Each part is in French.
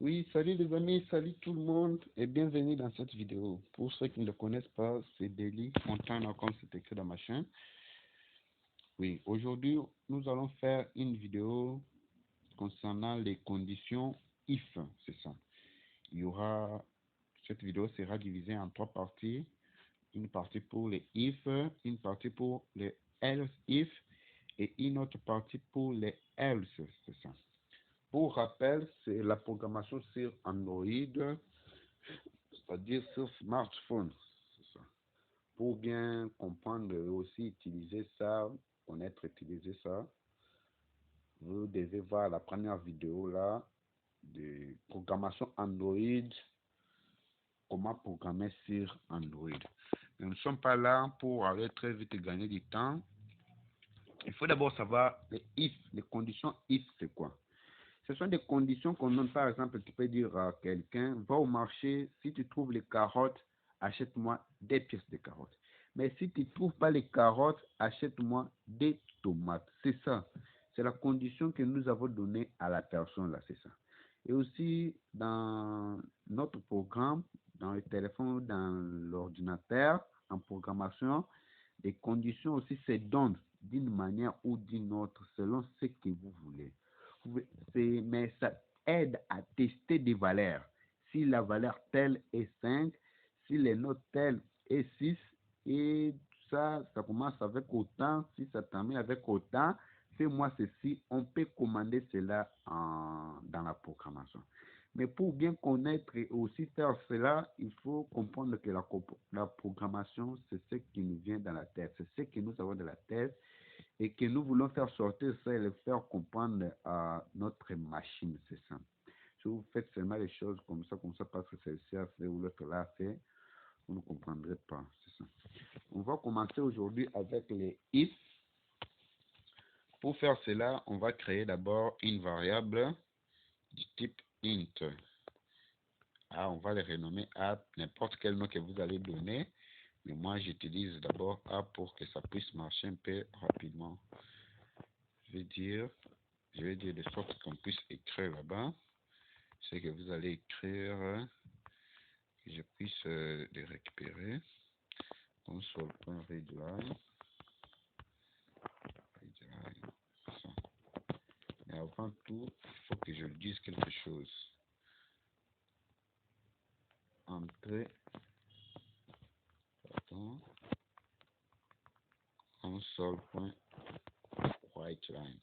Oui, salut les amis, salut tout le monde et bienvenue dans cette vidéo. Pour ceux qui ne le connaissent pas, c'est Daily Montana comme c'est écrit dans ma chaîne. Oui, aujourd'hui, nous allons faire une vidéo concernant les conditions if, c'est ça. Cette vidéo sera divisée en trois parties. Une partie pour les if, une partie pour les else if et une autre partie pour les else, c'est ça. Pour rappel, c'est la programmation sur Android, c'est-à-dire sur smartphone. C'est ça. Pour bien comprendre et aussi utiliser ça, connaître utiliser ça, vous devez voir la première vidéo là de programmation Android, comment programmer sur Android. Mais nous ne sommes pas là pour aller très vite et gagner du temps. Il faut d'abord savoir les if, les conditions if, c'est quoi? Ce sont des conditions qu'on donne. Par exemple, tu peux dire à quelqu'un, va au marché, si tu trouves les carottes, achète-moi des pièces de carottes. Mais si tu ne trouves pas les carottes, achète-moi des tomates. C'est ça. C'est la condition que nous avons donnée à la personne là, c'est ça. Et aussi, dans notre programme, dans le téléphone, dans l'ordinateur, en programmation, les conditions aussi se donnent d'une manière ou d'une autre selon ce que vous voulez. Mais ça aide à tester des valeurs. Si la valeur telle est 5, si les notes telles est 6, et ça commence avec autant, si ça termine avec autant, fais-moi ceci, on peut commander cela dans la programmation. Mais pour bien connaître et aussi faire cela, il faut comprendre que la programmation, c'est ce qui nous vient dans la tête, c'est ce que nous avons dans la tête et que nous voulons faire sortir ça et le faire comprendre à notre machine, c'est ça. Si vous faites seulement les choses comme ça, parce que celle-ci a fait ou l'autre l'a fait, vous ne comprendrez pas, c'est ça. On va commencer aujourd'hui avec les if. Pour faire cela, on va créer d'abord une variable du type int. On va le renommer à n'importe quel nom que vous allez donner. Mais moi, j'utilise d'abord A pour que ça puisse marcher un peu rapidement. Je vais dire de sorte qu'on puisse écrire là-bas. C'est que vous allez écrire, que je puisse les récupérer. Console.readline. Mais avant tout, il faut que je dise quelque chose. Entrée, console.writeline.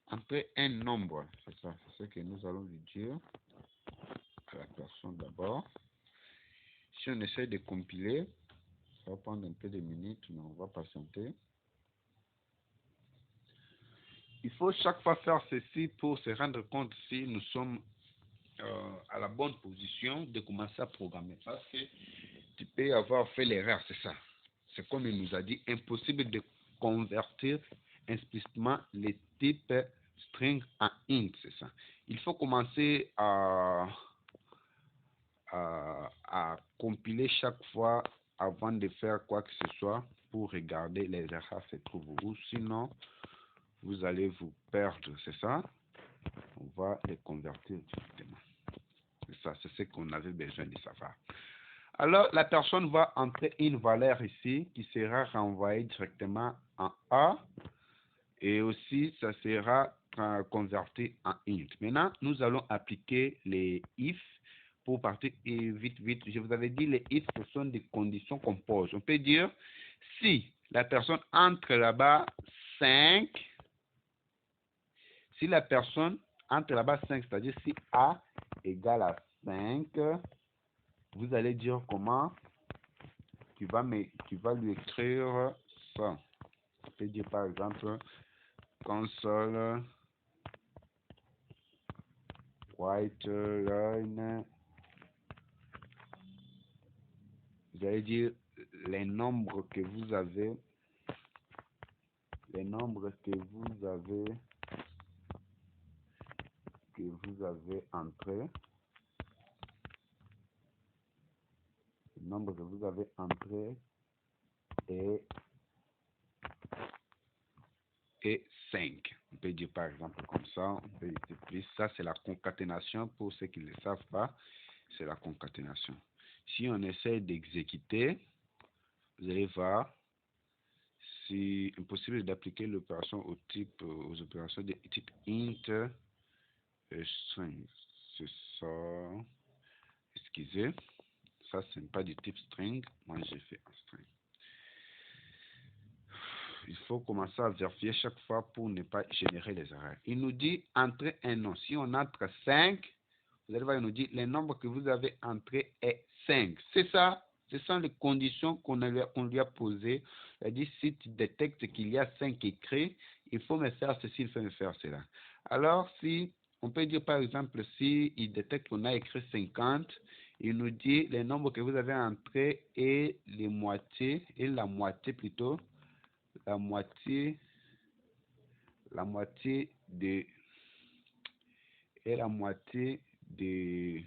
Entrer un nombre, c'est ça, c'est ce que nous allons lui dire à la personne d'abord. Si on essaie de compiler, ça va prendre un peu de minutes, mais on va patienter. Il faut chaque fois faire ceci pour se rendre compte si nous sommes à la bonne position de commencer à programmer. Parce que tu peux avoir fait l'erreur, c'est ça. C'est comme il nous a dit, impossible de convertir explicitement les types string en int, c'est ça. Il faut commencer à compiler chaque fois avant de faire quoi que ce soit pour regarder les erreurs se trouvent où. Sinon, vous allez vous perdre, c'est ça. On va les convertir directement. C'est ça, c'est ce qu'on avait besoin de savoir. Alors, la personne va entrer une valeur ici qui sera renvoyée directement en A et aussi ça sera converti en int. Maintenant, nous allons appliquer les if pour partir vite. Je vous avais dit, les if, ce sont des conditions qu'on pose. On peut dire, si la personne entre là-bas 5, si la personne entre là-bas 5, c'est-à-dire si A égale à 5, vous allez dire comment tu vas lui écrire ça. On peut dire par exemple console white line. Vous allez dire les nombres que vous avez, entrés. nombre que vous avez entré est 5. On peut dire par exemple comme ça, on peut dire plus. Ça, c'est la concaténation. Pour ceux qui ne le savent pas, c'est la concaténation. Si on essaie d'exécuter, vous allez voir, c'est impossible d'appliquer l'opération aux opérations de type int string. C'est ça. Excusez. Ça, ce n'est pas du type string. Moi, j'ai fait un string. Il faut commencer à vérifier chaque fois pour ne pas générer les erreurs. Il nous dit entrer un nom. Si on entre 5, vous allez voir, il nous dit le nombre que vous avez entré est 5. C'est ça. Ce sont les conditions qu'on lui a posées. Il a dit si tu détectes qu'il y a 5 écrits, il faut me faire ceci, il faut me faire cela. Alors, si on peut dire par exemple, si il détecte qu'on a écrit 50, il nous dit le nombre que vous avez entré est la moitié plutôt. La moitié de et la moitié de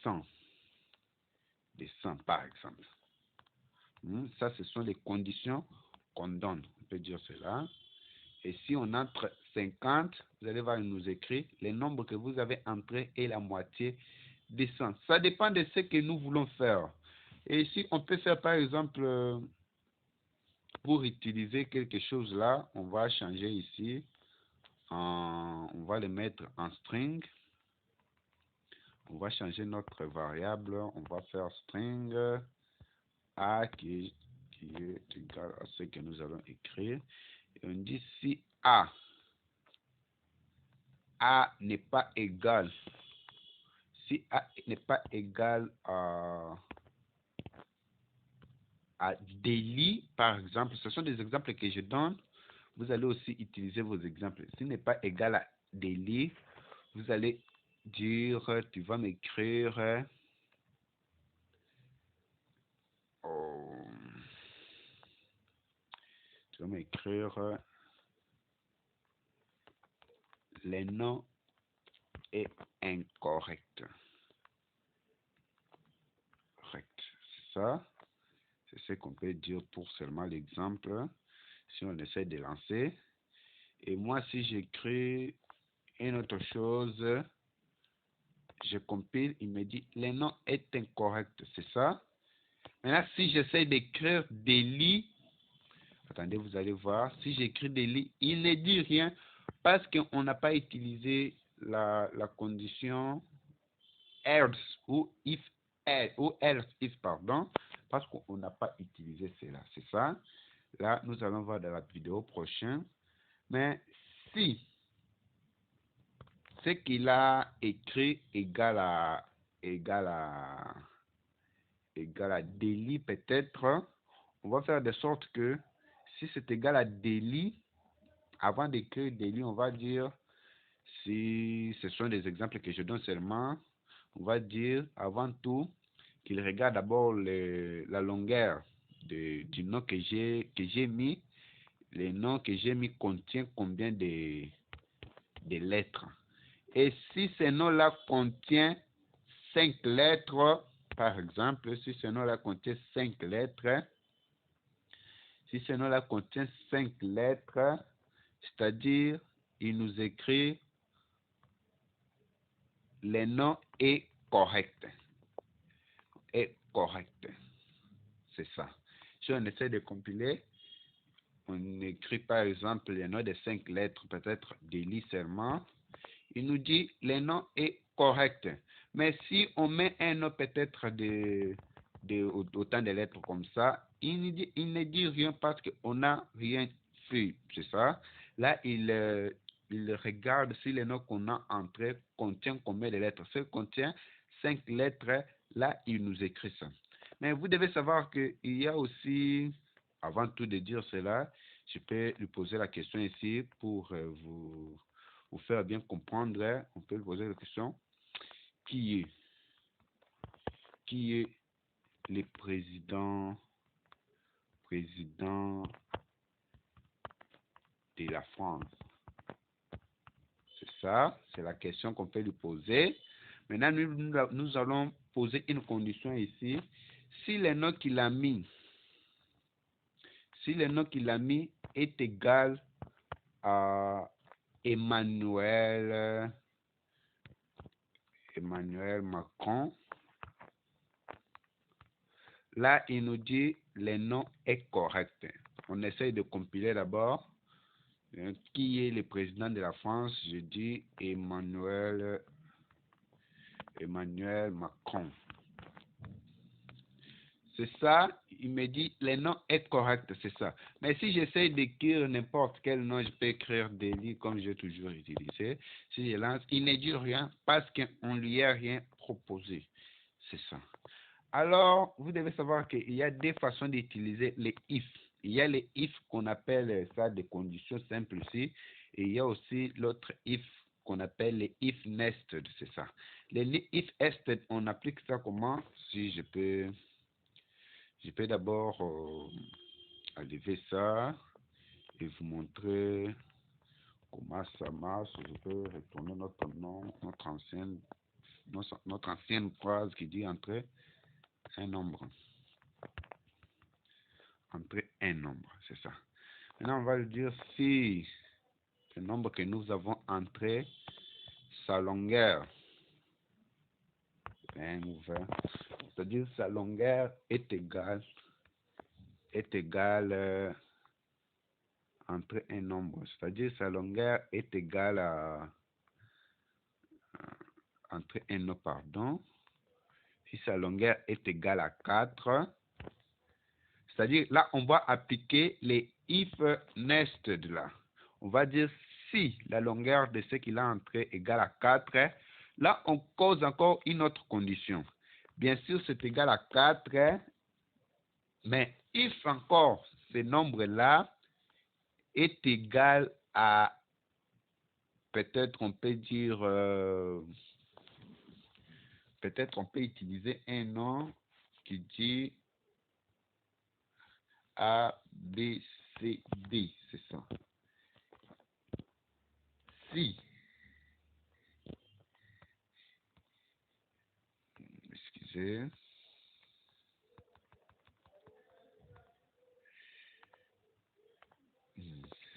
100 par exemple. Ça, ce sont les conditions qu'on donne. On peut dire cela. Et si on entre 50, vous allez voir, il nous écrit le nombre que vous avez entré est la moitié de 100. Ça dépend de ce que nous voulons faire. Et ici, on peut faire par exemple, pour utiliser quelque chose là, on va changer ici. On va le mettre en string. On va changer notre variable. On va faire string a qui est égal à ce que nous allons écrire. Et on dit si a n'est pas égal, si a n'est pas égal à délit, par exemple, ce sont des exemples que je donne. Vous allez aussi utiliser vos exemples. S'il n'est pas égal à délit, vous allez dire, tu vas m'écrire le nom est incorrect. Ça, c'est ce qu'on peut dire pour seulement l'exemple. Si on essaie de lancer. Et moi, si j'écris une autre chose, je compile, il me dit le nom est incorrect. C'est ça. Maintenant, si j'essaie d'écrire délit, attendez, vous allez voir, si j'écris délit, il ne dit rien parce qu'on n'a pas utilisé la condition else ou else if, pardon, parce qu'on n'a pas utilisé cela. C'est ça. Là, nous allons voir dans la vidéo prochaine. Mais si ce qu'il a écrit égale à délit, peut-être, on va faire de sorte que si c'est égal à délit, avant d'écrire délit, on va dire, si ce sont des exemples que je donne seulement, on va dire avant tout qu'il regarde d'abord la longueur du nom que j'ai mis. Le nom que j'ai mis contient combien de lettres. Et si ce nom-là contient 5 lettres, par exemple, si ce nom-là contient 5 lettres, c'est-à-dire, il nous écrit le nom est correct. C'est ça. Si on essaie de compiler, on écrit par exemple le nom de 5 lettres, peut-être délit seulement. Il nous dit le nom est correct. Mais si on met un nom peut-être de autant de lettres comme ça, il ne dit rien parce qu'on n'a rien fait. C'est ça. Là, il regarde si le nom qu'on a entré contient combien de lettres. S'il contient 5 lettres, là, il nous écrit ça. Mais vous devez savoir qu'il y a aussi, avant tout de dire cela, je peux lui poser la question ici pour vous faire bien comprendre. On peut lui poser la question: qui est le président de la France? C'est ça, c'est la question qu'on peut lui poser. Maintenant, nous allons poser une condition ici. Si le nom qu'il a mis, est égal à Emmanuel Macron, là, il nous dit le nom est correct. On essaye de compiler d'abord. Qui est le président de la France? Je dis Emmanuel Macron. C'est ça, il me dit le nom est correct, c'est ça. Mais si j'essaie d'écrire n'importe quel nom, je peux écrire Délit comme j'ai toujours utilisé. Si je lance, il ne dit rien parce qu'on lui a rien proposé. C'est ça. Alors, vous devez savoir qu'il y a deux façons d'utiliser les if. Il y a les if qu'on appelle ça des conditions simples ici. Et il y a aussi l'autre if qu'on appelle les if nested, c'est ça. Les if nested, on applique ça comment? Si je peux d'abord enlever ça et vous montrer comment ça marche. Je peux retourner notre nom, notre ancienne phrase qui dit entrer un nombre. Entrer un nombre, c'est ça. Maintenant, on va lui dire si le nombre que nous avons entré, sa longueur, 20, c'est-à-dire sa longueur est égale entre un nombre, c'est-à-dire sa longueur est égale à entre un nombre, pardon. Si sa longueur est égale à 4, c'est-à-dire là on va appliquer les if nested là. On va dire si la longueur de ce qu'il a entré est égale à 4, là on cause encore une autre condition. Bien sûr c'est égal à 4, mais if encore ce nombre là est égal à, peut-être on peut dire, peut-être on peut utiliser un nom qui dit A, B, C, D, c'est ça. Si, excusez,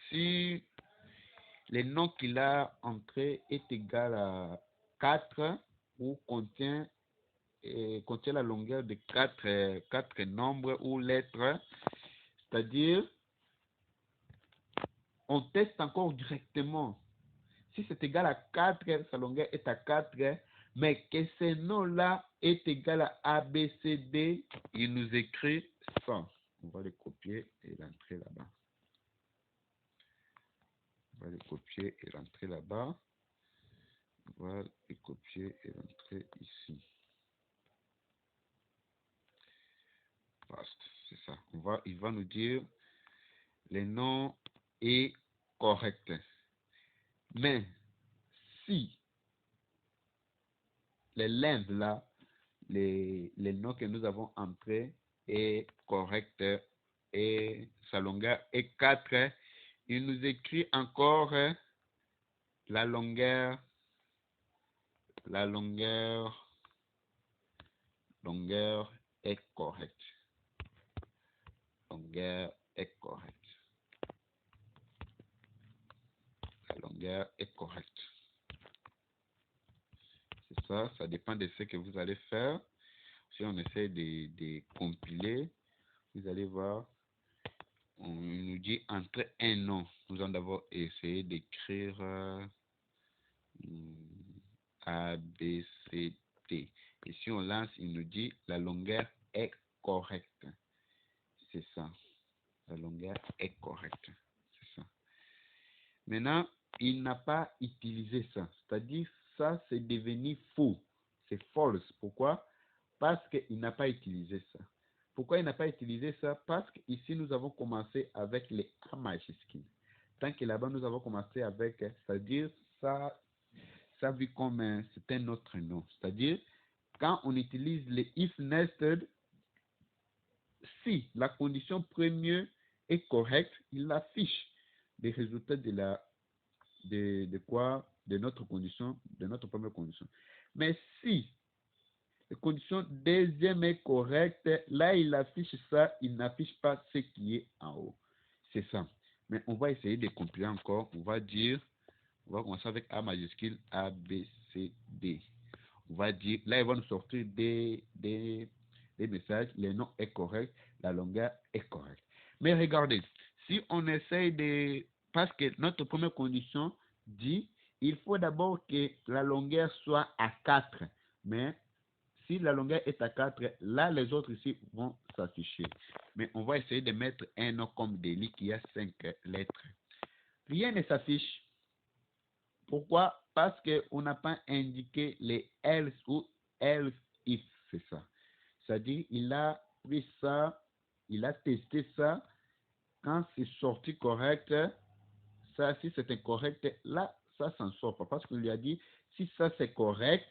si le nom qu'il a entré est égal à 4 ou contient la longueur de 4 nombres ou lettres, c'est-à-dire on teste encore directement. Si c'est égal à 4, sa longueur est à 4, mais que ce nom-là est égal à A, B, C, D, il nous écrit 100. On va le copier et l'entrer là-bas. On va le copier et l'entrer là-bas. On va le copier et l'entrer ici. C'est ça. Il va nous dire le nom est correct. Mais si les lengths là, les noms que nous avons entrés est correct et sa longueur est 4, il nous écrit encore la longueur est correcte. Longueur est correcte. La longueur est correcte. C'est ça, ça dépend de ce que vous allez faire. Si on essaie de compiler, vous allez voir, on nous dit entre un nom. Nous allons d'abord essayer d'écrire A, B, C, D. Et si on lance, il nous dit la longueur est correcte. C'est ça. La longueur est correcte. C'est ça. Maintenant, il n'a pas utilisé ça. C'est-à-dire, ça, c'est devenu faux. C'est false. Pourquoi? Parce qu'il n'a pas utilisé ça. Pourquoi il n'a pas utilisé ça? Parce qu'ici, nous avons commencé avec les A majuscules. Tant que là-bas, nous avons commencé avec, c'est-à-dire, ça vu comme c'est un autre nom. C'est-à-dire, quand on utilise les if nested, si la condition première est correcte, il affiche les résultats de notre condition, de notre première condition. Mais si La condition deuxième est correcte. Là, il affiche ça, il n'affiche pas ce qui est en haut. C'est ça. Mais on va essayer de compiler encore. On va commencer avec A majuscule, A, B, C, D. On va dire, là, il va nous sortir des messages. Le nom est correct, la longueur est correcte. Mais regardez, si on essaye de... Parce que notre première condition dit, il faut d'abord que la longueur soit à 4. Mais si la longueur est à 4, là, les autres ici vont s'afficher. Mais on va essayer de mettre un nom comme Delhi qui a 5 lettres. Rien ne s'affiche. Pourquoi? Parce qu'on n'a pas indiqué les else ou else if, c'est ça. C'est-à-dire, il a pris ça, il a testé ça. Quand c'est sorti correct, ça, si c'est incorrect, là, ça s'en sort pas. Parce qu'il lui a dit, si ça c'est correct,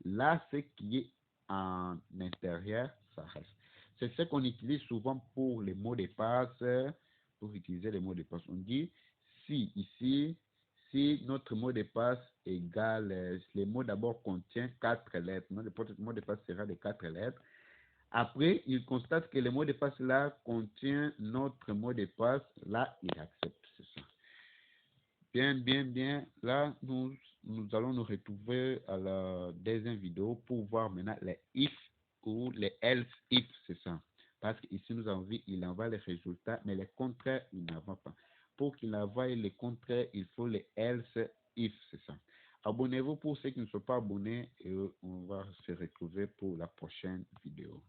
là, ce qui est en intérieur, ça reste. C'est ce qu'on utilise souvent pour les mots de passe, pour utiliser les mots de passe. On dit, si ici, si notre mot de passe égale, le mot d'abord contient 4 lettres, notre mot de passe sera de 4 lettres. Après, il constate que le mot de passe là contient notre mot de passe, là, il accepte, c'est ça. Bien. Là, nous allons nous retrouver à la deuxième vidéo pour voir maintenant les if ou les else if, c'est ça. Parce qu'ici, nous avons vu, il envoie les résultats, mais les contraires, il n'envoie pas. Pour qu'il envoie les contraires, il faut les else if, c'est ça. Abonnez-vous pour ceux qui ne sont pas abonnés et on va se retrouver pour la prochaine vidéo.